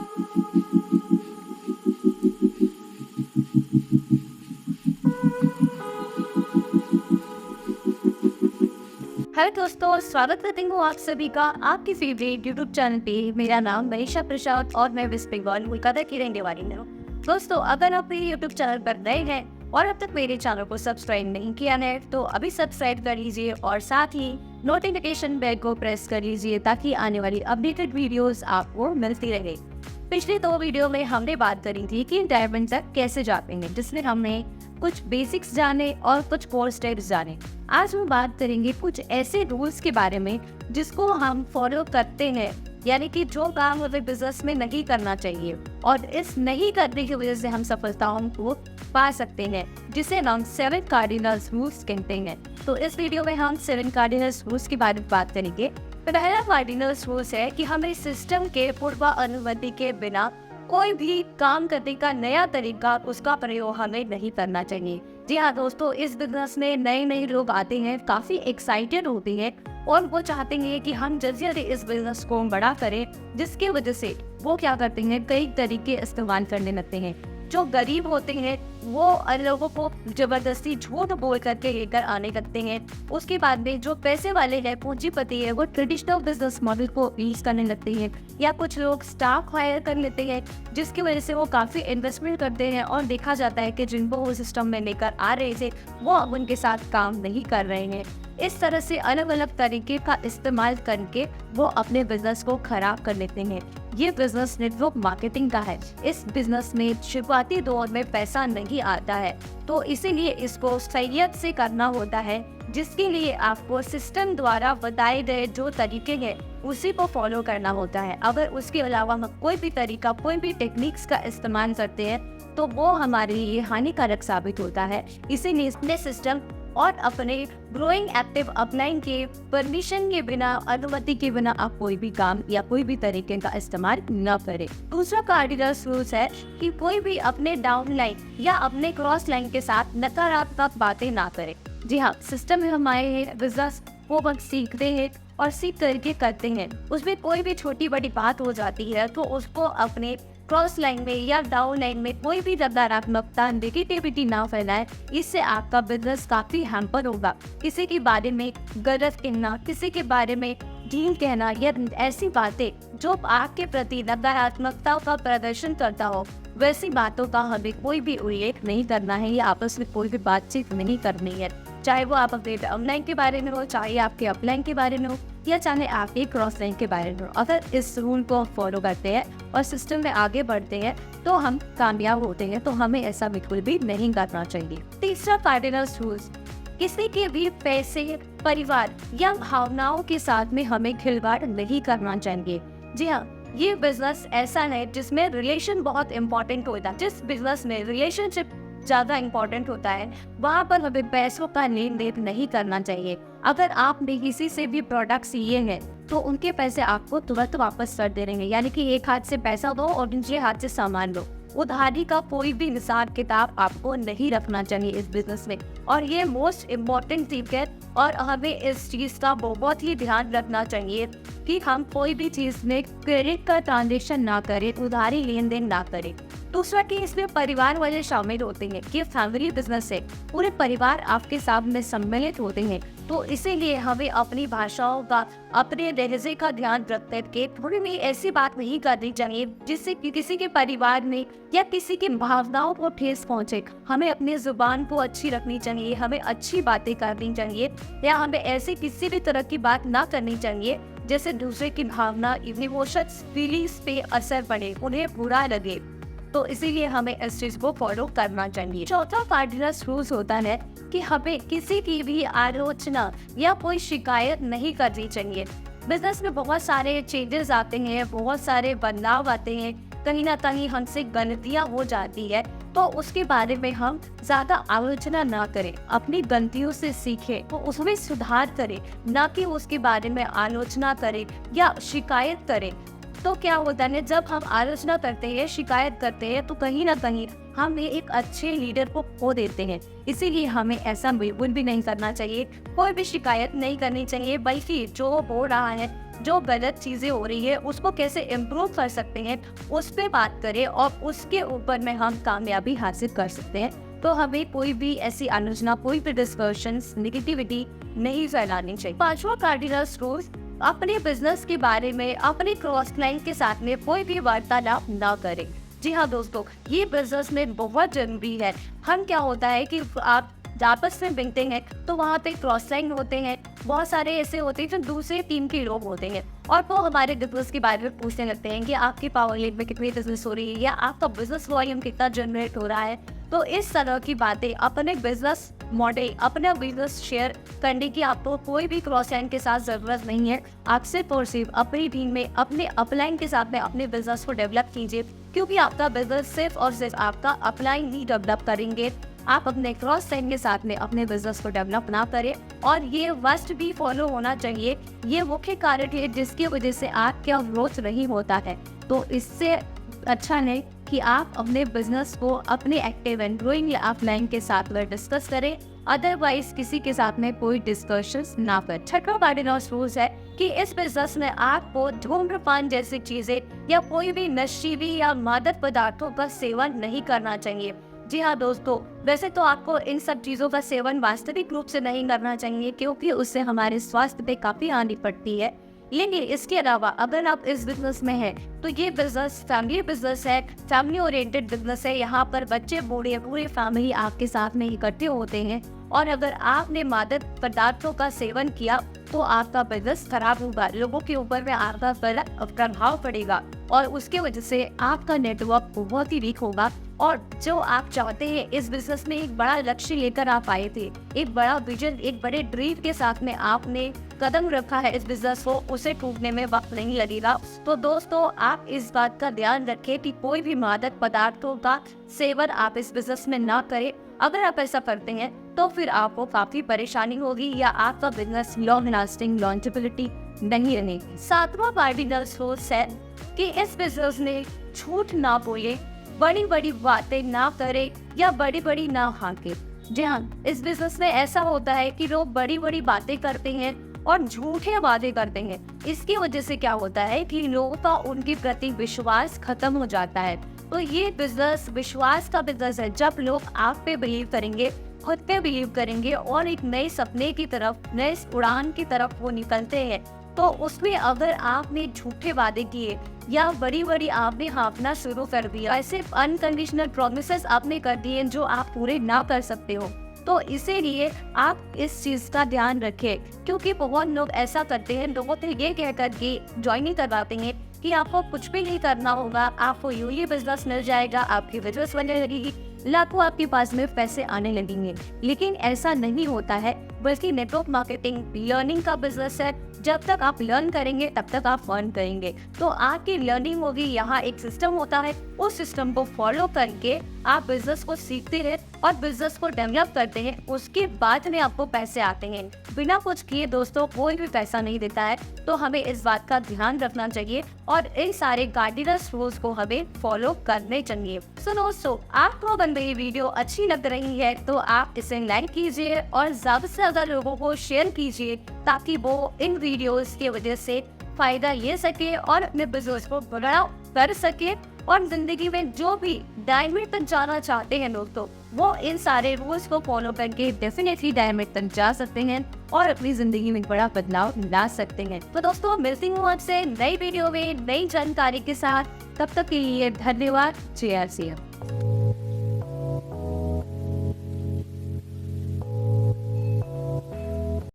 Hello दोस्तों, स्वागत करती हूँ आप सभी का आपके फेवरेट यूट्यूब चैनल पे। मेरा नाम मनीषा प्रसाद और मैं वेस्ट बंगाल कोलकाता की रहने वाली हूँ। दोस्तों, अगर आप मेरे यूट्यूब चैनल पर नए हैं और अब तक मेरे चैनल को सब्सक्राइब नहीं किया है तो अभी सब्सक्राइब कर लीजिए और साथ ही नोटिफिकेशन बेल को प्रेस कर लीजिए ताकि आने वाली अपडेटेड वीडियोस आपको मिलती रहे। पिछली 2 वीडियो में हमने बात करी थी कि डायमंड तक कैसे जाते हैं, जिसमें हमने कुछ बेसिक्स जाने और कुछ कोर स्टेप्स जाने। आज हम बात करेंगे कुछ ऐसे रूल्स के बारे में जिसको हम फॉलो करते हैं, यानी कि जो काम हमें बिजनेस में नहीं करना चाहिए और इस नहीं करने की वजह से हम सफलताओं को पा सकते हैं, जिसे हम 7 कार्डिनल रूल्स कहते हैं। तो इस वीडियो में हम 7 कार्डिनल रूल्स के बारे में बात करेंगे। पहला कार्डिनल रूल्स है कि हमें सिस्टम के पूर्व अनुमति के बिना कोई भी काम करने का नया तरीका उसका प्रयोग हमें नहीं करना चाहिए। जी हाँ दोस्तों, इस बिजनेस में नए लोग आते हैं, काफी एक्साइटेड होते हैं और वो चाहते हैं कि हम जल्दी जल्दी इस बिजनेस को बड़ा करें, जिसकी वजह से वो क्या करते हैं, कई तरीके इस्तेमाल करने लगते हैं। जो गरीब होते हैं वो लोगों को जबरदस्ती झूठ बोल करके लेकर आने लगते हैं। उसके बाद में जो पैसे वाले हैं, पूंजीपति है, वो ट्रेडिशनल बिजनेस मॉडल को यूज करने लगते हैं या कुछ लोग स्टाफ हायर कर लेते हैं, जिसकी वजह से वो काफ़ी इन्वेस्टमेंट करते हैं और देखा जाता है कि जिनको वो सिस्टम में लेकर आ रहे थे वो अब उनके साथ काम नहीं कर रहे हैं। इस तरह से अलग अलग तरीके का इस्तेमाल करके वो अपने बिजनेस को खराब कर लेते हैं। ये बिजनेस नेटवर्क मार्केटिंग का है। इस बिजनेस में शुरुआती दौर में पैसा नहीं आता है, तो इसीलिए इसको सहीयत से करना होता है, जिसके लिए आपको सिस्टम द्वारा बताए गए जो तरीके हैं उसी को फॉलो करना होता है। अगर उसके अलावा हम कोई भी तरीका, कोई भी टेक्निक्स का इस्तेमाल करते हैं तो वो हमारे लिए हानिकारक साबित होता है। इसीलिए इसने सिस्टम और अपने ग्रोइंग एक्टिव अपलाइन के परमिशन के बिना, अनुमति के बिना आप कोई भी काम या कोई भी तरीके का इस्तेमाल न करें। दूसरा कार्डिनल रूल्स है कि कोई भी अपने डाउन लाइन या अपने क्रॉस लाइन के साथ नकारात्मक बातें ना करें। जी हाँ, सिस्टम में हम आए हैं, बिजनेस वो बस सीखते हैं और सीख करके करते हैं। उसमें कोई भी छोटी बड़ी बात हो जाती है तो उसको अपने क्रॉस लाइन में या डाउन लाइन में कोई भी नकारात्मकता, नेगेटिविटी ना फैलाएं। इससे आपका बिजनेस काफी हैम्पर होगा। किसी के बारे में गलत कहना, किसी के बारे में ढील कहना या ऐसी बातें जो आपके प्रति नकारात्मकता का प्रदर्शन करता हो, वैसी बातों का हमें कोई भी उल्लेख नहीं करना है या आपस में कोई भी बातचीत नहीं करनी है। चाहे वो आप अपने डाउनलाइन के बारे में हो, चाहे आपके अपलाइन के बारे में हो या चाहे आपके क्रॉस लाइन के बारे में हो। अगर इस रूल को फॉलो करते हैं और सिस्टम में आगे बढ़ते हैं तो हम कामयाब होते हैं। तो हमें ऐसा बिल्कुल भी नहीं करना चाहिए। तीसरा कार्डिनल रूल्स, किसी के भी पैसे, परिवार या भावनाओं के साथ में हमें खिलवाड़ नहीं करना चाहिए। जी हाँ, ये बिजनेस ऐसा है जिसमें रिलेशन बहुत इंपॉर्टेंट होता है। जिस बिजनेस में रिलेशनशिप ज्यादा इंपॉर्टेंट होता है वहाँ पर हमें पैसों का लेन देन नहीं करना चाहिए। अगर आपने किसी से भी प्रोडक्ट्स लिए हैं तो उनके पैसे आपको तुरंत वापस कर दे देंगे, यानी कि एक हाथ से पैसा दो और दूसरे हाथ से सामान लो। उधारी का कोई भी हिसाब किताब आपको नहीं रखना चाहिए इस बिजनेस में, और ये मोस्ट इम्पॉर्टेंट टिप है। और हमें इस चीज का बहुत ही ध्यान रखना चाहिए कि हम कोई भी चीज में क्रेडिट का ट्रांजेक्शन ना करें, उधारी लेन देन ना करें। दूसरा कि इसमें परिवार वाले शामिल होते हैं कि फैमिली बिजनेस है, पूरे परिवार आपके सामने सम्मिलित होते हैं। तो इसीलिए हमें अपनी भाषाओं का, अपने लहजे का ध्यान रखते के थोड़ी भी ऐसी बात नहीं करनी चाहिए जिससे कि किसी के परिवार में या किसी की भावनाओं को ठेस पहुंचे। हमें अपनी जुबान को अच्छी रखनी चाहिए, हमें अच्छी बातें करनी चाहिए या हमें ऐसी किसी भी तरह की बात ना करनी चाहिए जैसे दूसरे की भावना, इमोशंस, फीलिंग्स पे असर पड़े, उन्हें बुरा लगे। तो इसीलिए हमें इस चीज को फॉलो करना चाहिए। चौथा कार्डिनल रूल्स होता है कि हमें किसी की भी आलोचना या कोई शिकायत नहीं करनी चाहिए। बिजनेस में बहुत सारे चेंजेस आते हैं, बहुत सारे बदलाव आते हैं, कहीं ना कहीं हमसे गलतियां हो जाती है, तो उसके बारे में हम ज्यादा आलोचना ना करें, अपनी गलतियों से सीखें, तो उसमें सुधार करें, ना कि उसके बारे में आलोचना करें या शिकायत करें। तो क्या होता है, जब हम आलोचना करते हैं, शिकायत करते हैं, तो कहीं ना कहीं हम एक अच्छे लीडर को खो देते हैं। इसीलिए हमें ऐसा बिल्कुल भी नहीं करना चाहिए, कोई भी शिकायत नहीं करनी चाहिए, बल्कि जो हो रहा है जो गलत चीज़ें हो रही है उसको कैसे इम्प्रूव कर सकते हैं उस पर बात करें और उसके ऊपर में हम कामयाबी हासिल कर सकते हैं। तो हमें कोई भी ऐसी आलोचना, कोई भी डिस्कशंस, नेगेटिविटी नहीं फैलानी चाहिए। पांचवा कार्डिनल रूल, अपने बिजनेस के बारे में अपने क्रॉस क्लाइंट के साथ में कोई भी वार्तालाप ना करें। जी हाँ दोस्तों, ये बिजनेस में बहुत जरूरी है। हम क्या होता है कि आप आपस में मिलते हैं तो वहाँ पे क्रॉस लाइन होते हैं, बहुत सारे ऐसे होते हैं जो दूसरे टीम के लोग होते हैं और वो हमारे बिजनेस के बारे में पूछने लगते हैं कि आपकी पावर लेट में कितनी बिजनेस हो रही है या आपका बिजनेस वॉल्यूम कितना जनरेट हो रहा है। तो इस तरह की बातें अपने बिजनेस मॉडल, अपना बिजनेस शेयर करने की आपको कोई भी क्रॉस लाइन के साथ ज़रूरत नहीं है। आप सिर्फ और सिर्फ अपनी टीम में अपने अपलाइन के साथ में अपने बिजनेस को डेवलप कीजिए, क्योंकि आपका बिजनेस सिर्फ और सिर्फ आपका अपलाइन ही डेवलप करेंगे। आप अपने क्रॉस लाइन के साथ में अपने बिजनेस को डेवलप ना करें और ये मस्ट भी फॉलो होना चाहिए। ये मुख्य कारण है जिसकी वजह से आपका ग्रोथ नहीं होता है। तो इससे अच्छा है कि आप अपने बिजनेस को अपने एक्टिव एंड ग्रोइंग अपलाइन के साथ में डिस्कस करें, अदरवाइज किसी के साथ में कोई डिस्कशंस ना करें। छठवां कार्डिनल रूल है कि इस बिजनेस में आपको धूम्रपान जैसी चीजें या कोई भी नशीली या मादक पदार्थों का सेवन नहीं करना चाहिए। जी हाँ दोस्तों, वैसे तो आपको इन सब चीज़ों का सेवन वास्तविक रूप से नहीं करना चाहिए, क्योंकि उससे हमारे स्वास्थ्य पे काफ़ी हानि पड़ती है। लेकिन इसके अलावा अगर आप इस बिजनेस में हैं तो ये बिजनेस फैमिली बिजनेस है, फैमिली ओरिएंटेड बिजनेस है। यहाँ पर बच्चे, बूढ़े, पूरी फैमिली आपके साथ में इकट्ठे होते हैं और अगर आपने मादक पदार्थों का सेवन किया तो आपका बिजनेस खराब होगा, लोगों के ऊपर में आपका गलत प्रभाव पड़ेगा और उसके वजह से आपका नेटवर्क बहुत ही वीक होगा। और जो आप चाहते हैं, इस बिजनेस में एक बड़ा लक्ष्य लेकर आप आए थे, एक बड़ा विजन, एक बड़े ड्रीम के साथ में आपने कदम रखा है इस बिजनेस को, उसे टूटने में वक्त नहीं लगेगा। तो दोस्तों, आप इस बात का ध्यान रखें कि कोई भी मादक पदार्थों का सेवन आप इस बिजनेस में ना करें। अगर आप ऐसा करते हैं तो फिर आपको काफी परेशानी होगी या आपका बिजनेस लॉन्ग लास्टिंग लॉन्जेबिलिटी नहीं रहेगी। सातवां कार्डिनल रूल है कि इस बिजनेस में झूठ ना बोले, बड़ी बड़ी बातें ना करे या बड़ी बड़ी ना हाके। जी हाँ, इस बिजनेस में ऐसा होता है कि लोग बड़ी बड़ी बातें करते हैं और झूठे वादे करते हैं। इसकी वजह से क्या होता है कि लोगों का उनके प्रति विश्वास खत्म हो जाता है। तो ये बिजनेस विश्वास का बिजनेस है। जब लोग आप पे बिलीव करेंगे, खुद पे बिलीव करेंगे और एक नए सपने की तरफ, नए उड़ान की तरफ वो निकलते हैं, तो उसमें अगर आपने झूठे वादे किए या बड़ी बड़ी आपने हाँफना शुरू कर दिया, ऐसे अनकंडीशनल प्रॉमिसेस आपने कर दिए जो आप पूरे ना कर सकते हो, तो इसीलिए आप इस चीज का ध्यान रखें। क्योंकि बहुत लोग ऐसा करते हैं, लोगों से ये कहकर के ज्वाइनिंग करवाते हैं कि आपको कुछ भी नहीं करना होगा, आपको यूं ही बिजनेस मिल जाएगा, आपकी बिजनेस बनने लगेगी, लाखों आपके पास में पैसे आने लगेंगे। लेकिन ऐसा नहीं होता है, बल्कि नेटवर्क मार्केटिंग लर्निंग का बिजनेस है। जब तक आप लर्न करेंगे तब तक आप अर्न करेंगे। तो आपकी लर्निंग होगी, यहाँ एक सिस्टम होता है, उस सिस्टम को फॉलो करके आप बिजनेस को सीखते हैं और बिजनेस को डेवलप करते हैं। उसके बाद में आपको पैसे आते हैं। बिना कुछ किए दोस्तों कोई भी पैसा नहीं देता है। तो हमें इस बात का ध्यान रखना चाहिए और इन सारे कार्डिनल रूल्स को हमें फॉलो करने चाहिए। सो दोस्तों, आपको अगर मेरी वीडियो अच्छी लग रही है तो आप इसे लाइक कीजिए और ज्यादा से ज्यादा लोगों को शेयर कीजिए, ताकि वो इन वीडियोस की वजह से फायदा ले सके और अपने बिजनेस को बड़ा कर सके और जिंदगी में जो भी डायमंड तक जाना चाहते हैं लोग, तो वो इन सारे रूल्स को फॉलो करके डेफिनेटली डायमंड तक जा सकते हैं और अपनी जिंदगी में बड़ा बदलाव ला सकते हैं। तो दोस्तों, मिलती हूँ आपसे नई वीडियो में नई जानकारी के साथ। तब तक के लिए धन्यवाद। जय श्री राम।